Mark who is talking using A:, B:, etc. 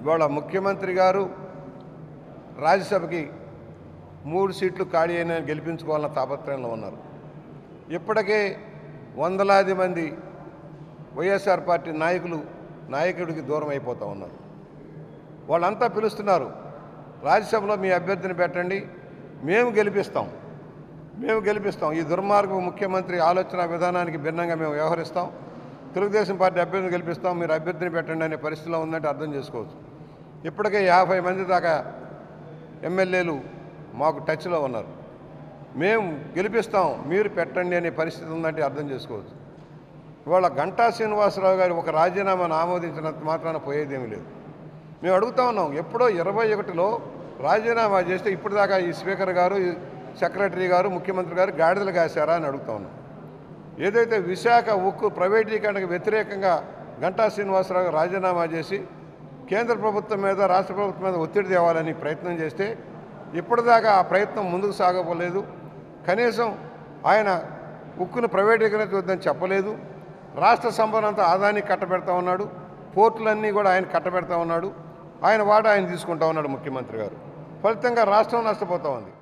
A: ఇవాళ ముఖ్యమంత్రి గారు రాజ్యసభకి 3 సీట్లు ఖాళీ అయిన గెలిపించుకోవాలన్న తాపత్రయంలో ఉన్నారు. ఇప్పటికే వందలాది మంది వైఎస్ఆర్ పార్టీ నాయకుడికి దూరం అయిపోతూ ఉన్నారు. వాళ్ళంతా పిలుస్తున్నారు, రాజ్యసభలో మీ అభ్యర్థిని పెట్టండి, మేము గెలిపిస్తాం. ఈ దుర్మార్గపు ముఖ్యమంత్రి ఆలోచన విధానానికి భిన్నంగా మేము వ్యవహరిస్తాం, తెలుగుదేశం పార్టీ అభ్యర్థిని గెలిపిస్తాం, మీరు అభ్యర్థిని పెట్టండి అనే పరిస్థితిలో ఉందంటే అర్థం చేసుకోవచ్చు. ఇప్పటికే 50 మంది దాకా ఎమ్మెల్యేలు మాకు టచ్లో ఉన్నారు. మేము గెలిపిస్తాం, మీరు పెట్టండి అనే పరిస్థితి ఉందంటే అర్థం చేసుకోవచ్చు. ఇవాళ గంటా శ్రీనివాసరావు గారు ఒక రాజీనామాను ఆమోదించినంత మాత్రాన పోయేదేమీ లేదు. మేము అడుగుతా ఉన్నాం, ఎప్పుడో 21లో రాజీనామా చేస్తే ఇప్పుడు దాకా ఈ స్పీకర్ గారు, ఈ సెక్రటరీ గారు, ముఖ్యమంత్రి గారు గాడిదలు కాశారా అని అడుగుతా ఉన్నాం. ఏదైతే విశాఖ ఉక్కు ప్రైవేటీకరణకు వ్యతిరేకంగా గంటా శ్రీనివాసరావు గారు రాజీనామా చేసి కేంద్ర ప్రభుత్వం మీద, రాష్ట్ర ప్రభుత్వం మీద ఒత్తిడి తేవాలని ప్రయత్నం చేస్తే ఇప్పటిదాకా ఆ ప్రయత్నం ముందుకు సాగపోలేదు. కనీసం ఆయన ఉక్కును ప్రైవేటీకరించవద్దని చెప్పలేదు. రాష్ట్ర సంపదంతా ఆదాయానికి కట్టబెడతా ఉన్నాడు, పోర్టులన్నీ కూడా ఆయన కట్టబెడతా ఉన్నాడు, ఆయన వాటా ఆయన తీసుకుంటా ఉన్నాడు ముఖ్యమంత్రి గారు. ఫలితంగా రాష్ట్రం నష్టపోతూ ఉంది.